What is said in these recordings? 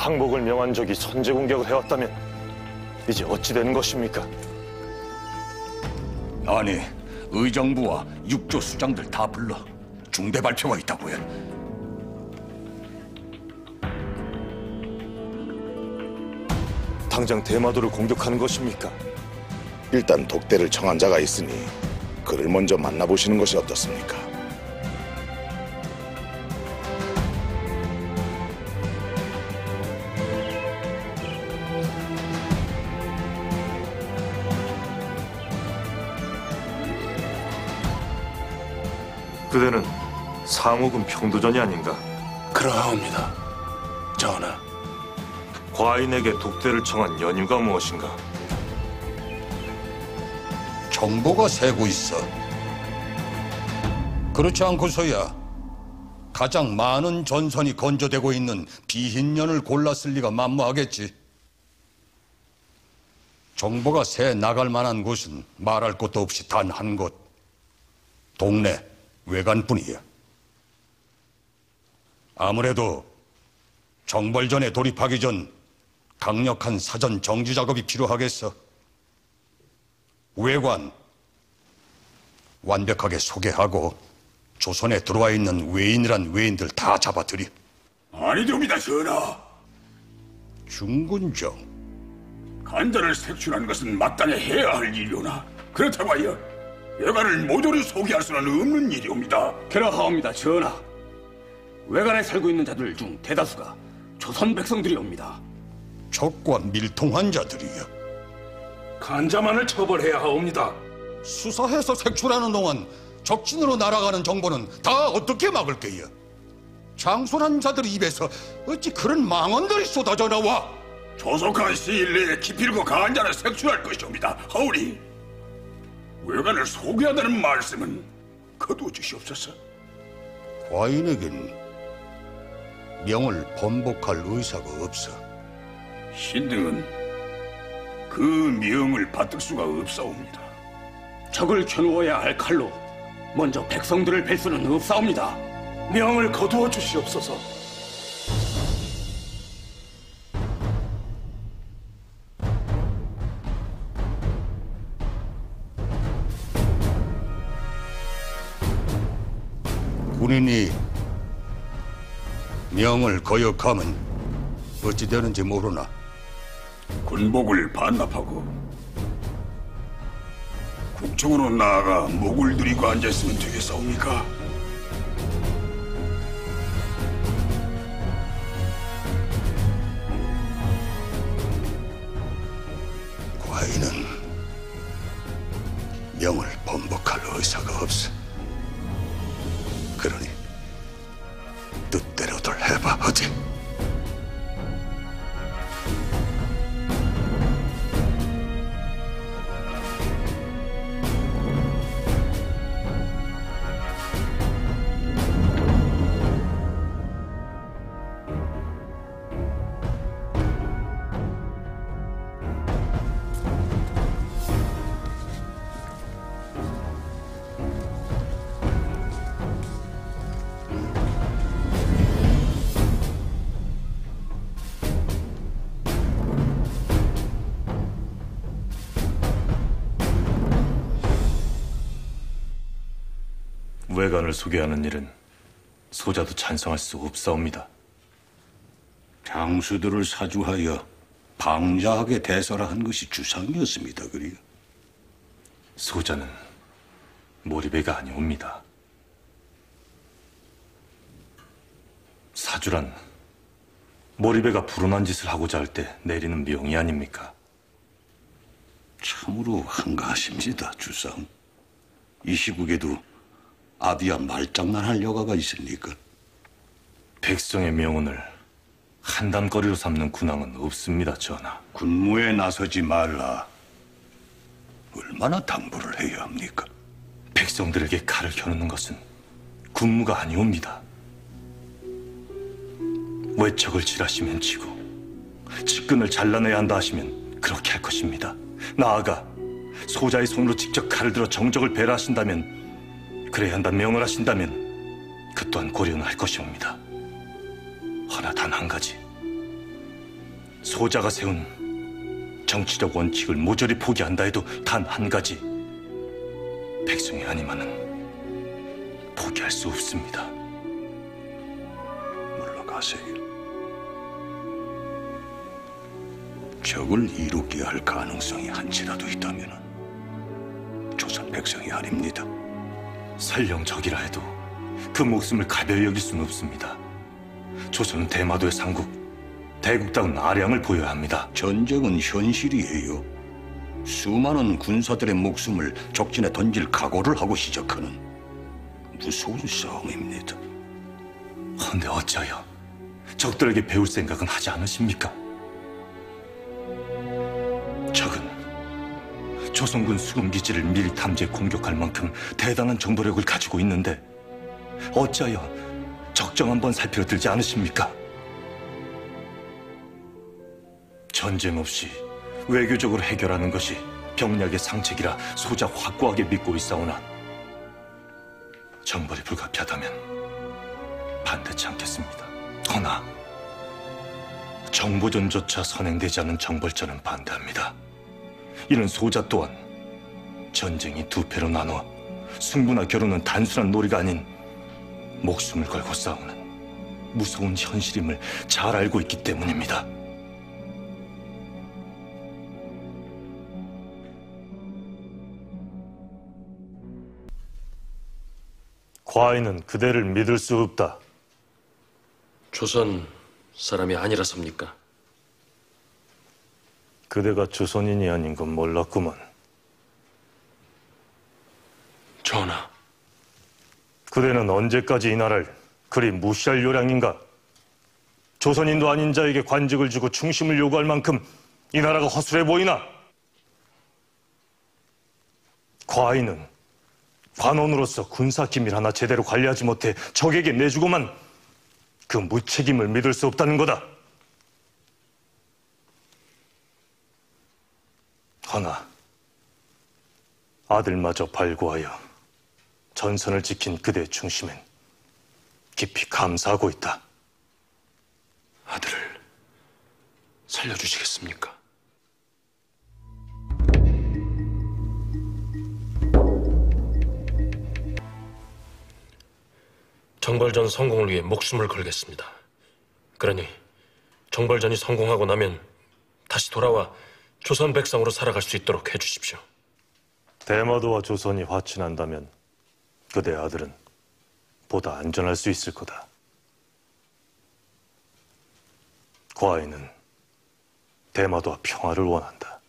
항복을 명한 적이 선제 공격을 해왔다면 이제 어찌 되는 것입니까? 아니, 의정부와 육조 수장들 다 불러 중대 발표가 있다고 해. 당장 대마도를 공격하는 것입니까? 일단 독대를 청한 자가 있으니 그를 먼저 만나보시는 것이 어떻습니까? 그대는 상옥은 평도전이 아닌가? 그러하옵니다, 전하. 과인에게 독대를 청한 연유가 무엇인가? 정보가 새고 있어. 그렇지 않고서야 가장 많은 전선이 건조되고 있는 비흰년을 골랐을 리가 만무하겠지. 정보가 새 나갈 만한 곳은 말할 것도 없이 단 한 곳. 동네 외관뿐이야. 아무래도 정벌전에 돌입하기 전 강력한 사전 정지 작업이 필요하겠어. 외관 완벽하게 소개하고 조선에 들어와 있는 외인이란 외인들 다 잡아들이. 아니됩니다, 전하. 중군정. 간자를 색출하는 것은 마땅히 해야 할 일이오나 그렇다고 하여 외관을 모조리 소개할 수는 없는 일이옵니다. 그러하옵니다, 전하. 외관에 살고 있는 자들 중 대다수가 조선 백성들이옵니다. 적과 밀통한 자들이야. 간자만을 처벌해야 하옵니다. 수사해서 색출하는 동안 적진으로 날아가는 정보는 다 어떻게 막을 게야? 장손한 자들 입에서 어찌 그런 망언들이 쏟아져 나와? 조속한 시일 내에 기필코 간자를 색출할 것이옵니다. 하오니 외관을 소개한다는 말씀은 거두어 주시옵소서. 과인에겐 명을 번복할 의사가 없어. 신등은 그 명을 받들 수가 없사옵니다. 적을 겨누어야 할 칼로 먼저 백성들을 뵐 수는 없사옵니다. 명을 거두어 주시옵소서. 군인이 명을 거역하면 어찌 되는지 모르나? 군복을 반납하고 국정으로 나아가 목을 들이고 앉아있으면 되겠사옵니까? 과인은 명을 번복할 의사가 없어. 그러니 뜻대로들 해봐, 어디? 외관을 소개하는 일은 소자도 찬성할 수 없사옵니다. 장수들을 사주하여 방자하게 대설한 것이 주상이었습니다. 그리요. 소자는 몰입애가 아니옵니다. 사주란 몰입애가 불운한 짓을 하고자 할 때 내리는 명이 아닙니까? 참으로 한가하십니다, 주상. 이 시국에도 아비와 말장난할 여가가 있습니까? 백성의 명운을 한단거리로 삼는 군왕은 없습니다, 전하. 군무에 나서지 말라. 얼마나 당부를 해야 합니까? 백성들에게 칼을 겨누는 것은 군무가 아니옵니다. 외척을 칠하시면 치고 측근을 잘라내야 한다 하시면 그렇게 할 것입니다. 나아가 소자의 손으로 직접 칼을 들어 정적을 배라하신다면, 그래야 한다 명을 하신다면 그 또한 고려는 할 것이옵니다. 허나 단 한 가지, 소자가 세운 정치적 원칙을 모조리 포기한다 해도 단 한 가지, 백성이 아니면은 포기할 수 없습니다. 물러가세요. 적을 이롭게 할 가능성이 한치라도 있다면 조선 백성이 아닙니다. 설령 적이라 해도 그 목숨을 가벼이 여길 수는 없습니다. 조선은 대마도의 상국, 대국다운 아량을 보여야 합니다. 전쟁은 현실이에요. 수많은 군사들의 목숨을 적진에 던질 각오를 하고 시작하는 무서운 싸움입니다. 헌데 어찌하여 적들에게 배울 생각은 하지 않으십니까? 적은 조선군 수군기지를 미리 탐지해 공격할 만큼 대단한 정보력을 가지고 있는데 어찌하여 적정 한번 살펴들지 않으십니까? 전쟁 없이 외교적으로 해결하는 것이 병략의 상책이라 소자 확고하게 믿고 있사오나 정벌이 불가피하다면 반대치 않겠습니다. 허나 정보전조차 선행되지 않은 정벌전은 반대합니다. 이는 소자 또한 전쟁이 두 패로 나눠 승부나 결혼은 단순한 놀이가 아닌 목숨을 걸고 싸우는 무서운 현실임을 잘 알고 있기 때문입니다. 과인은 그대를 믿을 수 없다. 조선 사람이 아니라섭니까? 그대가 조선인이 아닌 건 몰랐구먼. 전하, 그대는 언제까지 이 나라를 그리 무시할 요량인가? 조선인도 아닌 자에게 관직을 주고 충심을 요구할 만큼 이 나라가 허술해 보이나? 과인은 관원으로서 군사 기밀 하나 제대로 관리하지 못해 적에게 내주고만 그 무책임을 믿을 수 없다는 거다. 허나 아들마저 발구하여 전선을 지킨 그대의 충심엔 깊이 감사하고 있다. 아들을 살려주시겠습니까? 정벌전 성공을 위해 목숨을 걸겠습니다. 그러니 정벌전이 성공하고 나면 다시 돌아와 조선 백성으로 살아갈 수 있도록 해주십시오. 대마도와 조선이 화친한다면 그대 아들은 보다 안전할 수 있을 거다. 과인은 대마도와 평화를 원한다.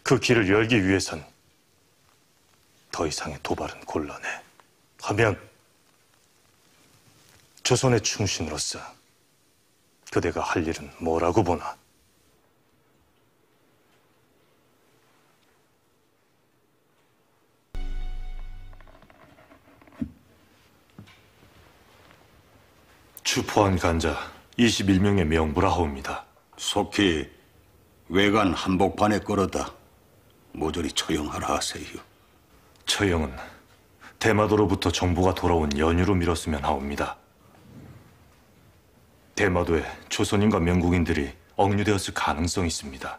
그 길을 열기 위해선 더 이상의 도발은 곤란해. 하면 조선의 충신으로서 그대가 할 일은 뭐라고 보나? 추포한 간자 21명의 명부라 하옵니다. 속히 외관 한복판에 끌어다 모조리 처형하라 하세요. 처형은 대마도로부터 정보가 돌아온 연유로 미뤘으면 하옵니다. 대마도에 조선인과 명국인들이 억류되었을 가능성이 있습니다.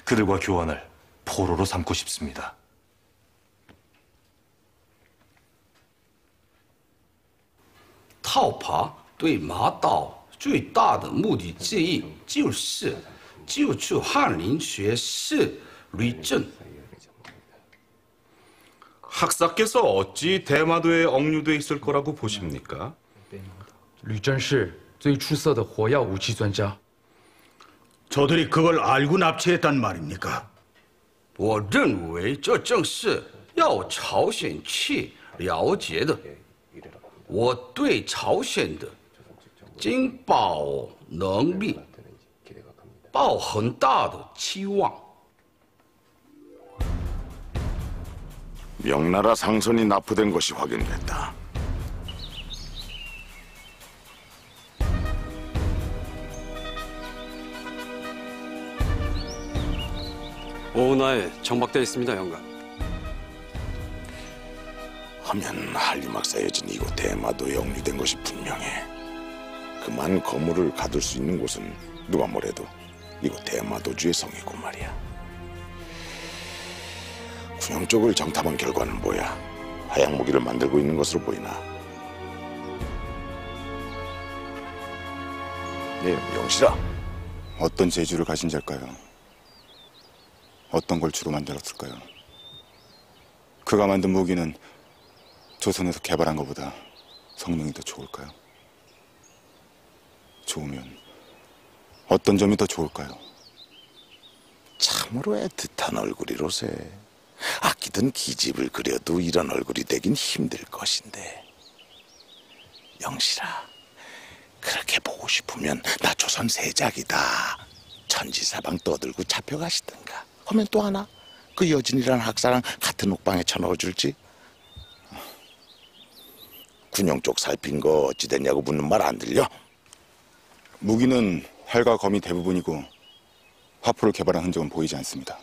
그들과 교환을 포로로 삼고 싶습니다. 讨伐对马岛最大的目的之一就是救出翰林学士吕正。 학사께서 어찌 대마도에 억류돼 있을 거라고 보십니까? 吕正是最出色的火药武器专家。 저들이 그걸 알고 납치했단 말입니까? 我认为这正是要朝鲜去了解的。我对朝鲜的经保能力抱很大的期望。 명나라 상선이 납부된 것이 확인됐다. 오나에 정박되어 있습니다, 영감. 하면 한림학 쌓여진 이곳 대마도에 억류된 것이 분명해. 그만 거물을 가둘 수 있는 곳은 누가 뭐래도 이곳 대마도주의 성이고 말이야. 군영 쪽을 정탐한 결과는 뭐야? 화약 무기를 만들고 있는 것으로 보이나? 네, 명실아. 어떤 재주를 가진 자일까요? 어떤 걸 주로 만들었을까요? 그가 만든 무기는 조선에서 개발한 것보다 성능이 더 좋을까요? 좋으면 어떤 점이 더 좋을까요? 참으로 애틋한 얼굴이로세. 아끼던 기집을 그려도 이런 얼굴이 되긴 힘들 것인데. 영실아, 그렇게 보고 싶으면 나 조선 세작이다. 천지사방 떠들고 잡혀가시든가. 하면 또 하나, 그 여진이란 학사랑 같은 옥방에 쳐넣어줄지. 군용 쪽 살핀 거 어찌 됐냐고 묻는 말 안 들려? 무기는 활과 검이 대부분이고 화포를 개발한 흔적은 보이지 않습니다.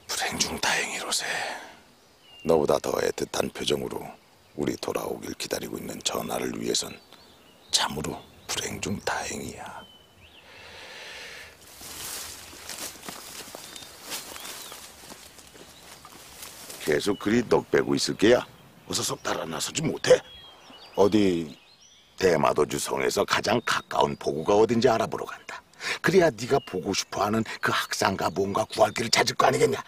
불행 중 다행이로세. 너보다 더 애틋한 표정으로 우리 돌아오길 기다리고 있는 전하를 위해선 참으로 불행 중 다행이야. 계속 그리 넋 빼고 있을 게야. 어서 속 따라 나서지 못해? 어디? 대마도주 성에서 가장 가까운 포구가 어딘지 알아보러 간다. 그래야 네가 보고 싶어하는 그 학상가 뭔가 구할 길을 찾을 거 아니겠냐?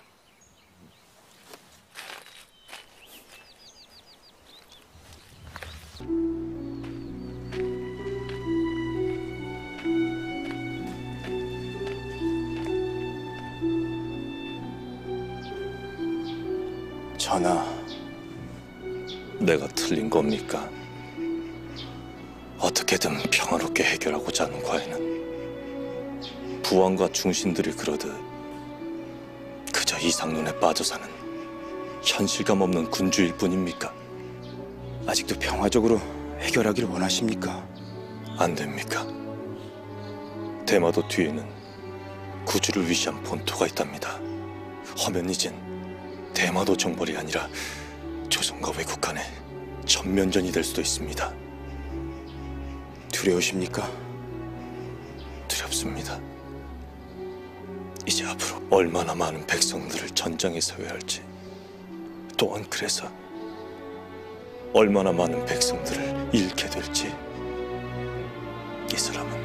전하, 내가 틀린 겁니까? 어떻게든 평화롭게 해결하고자 하는 과에는 부왕과 중신들이 그러듯 그저 이상론에 빠져 사는 현실감 없는 군주일 뿐입니까? 아직도 평화적으로 해결하기를 원하십니까? 안 됩니까? 대마도 뒤에는 구주를 위시한 본토가 있답니다. 허면 이젠 대마도 정벌이 아니라 조선과 외국 간의 전면전이 될 수도 있습니다. 두려우십니까? 두렵습니다. 이제 앞으로 얼마나 많은 백성들을 전장에 서야 할지, 또한 그래서 얼마나 많은 백성들을 잃게 될지, 이 사람은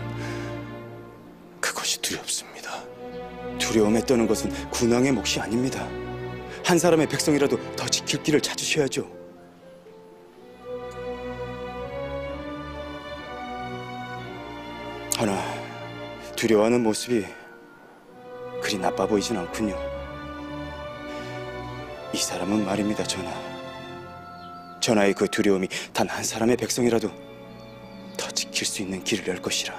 그것이 두렵습니다. 두려움에 떠는 것은 군왕의 몫이 아닙니다. 한 사람의 백성이라도 더 지킬 길을 찾으셔야죠. 하나, 두려워하는 모습이 그리 나빠 보이진 않군요. 이 사람은 말입니다, 전하. 전하의 그 두려움이 단 한 사람의 백성이라도 더 지킬 수 있는 길을 열 것이라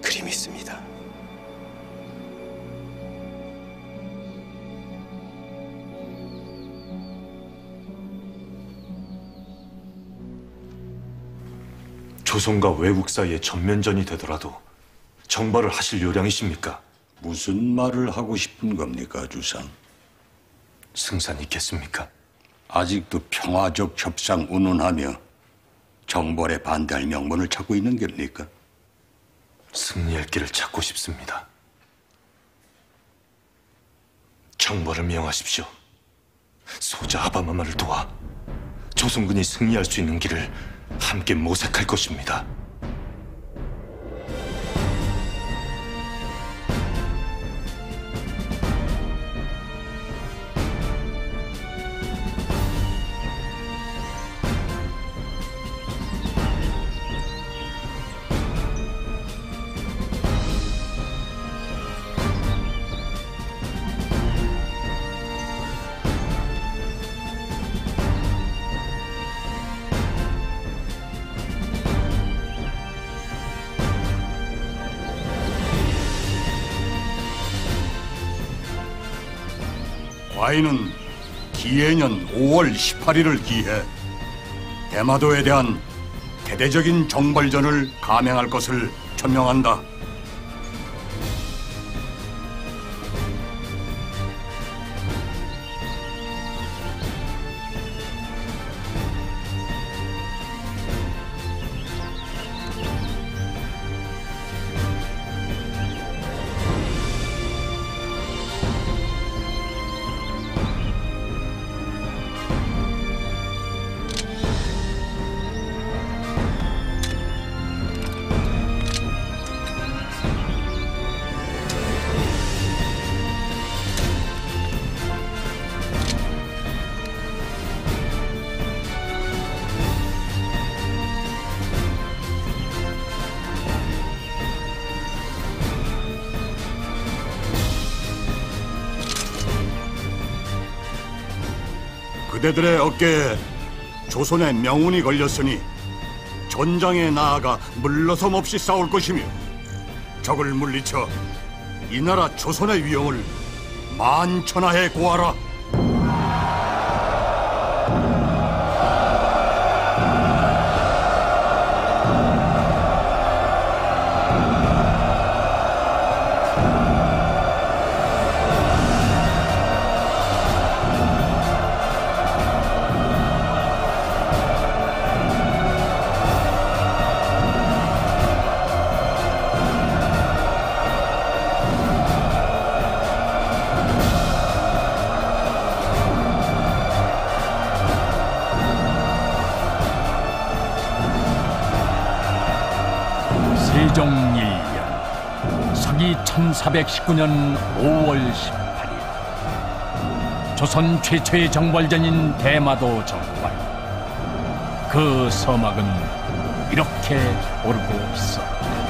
그리 믿습니다. 조선과 외국 사이에 전면전이 되더라도 정벌을 하실 요량이십니까? 무슨 말을 하고 싶은 겁니까, 주상? 승산 있겠습니까? 아직도 평화적 협상 운운하며 정벌에 반대할 명분을 찾고 있는 겁니까? 승리할 길을 찾고 싶습니다. 정벌을 명하십시오. 소자 아바마마를 도와 조선군이 승리할 수 있는 길을 함께 모색할 것입니다. 과인은 기해년 5월 18일을 기해 대마도에 대한 대대적인 정벌전을 감행할 것을 천명한다. 그대들의 어깨에 조선의 명운이 걸렸으니 전장에 나아가 물러섬 없이 싸울 것이며 적을 물리쳐 이 나라 조선의 위엄을 만천하에 고하라. 세종 1년 서기 1419년 5월 18일 조선 최초의 정벌전인 대마도 정벌. 그 서막은 이렇게 오르고 있었다.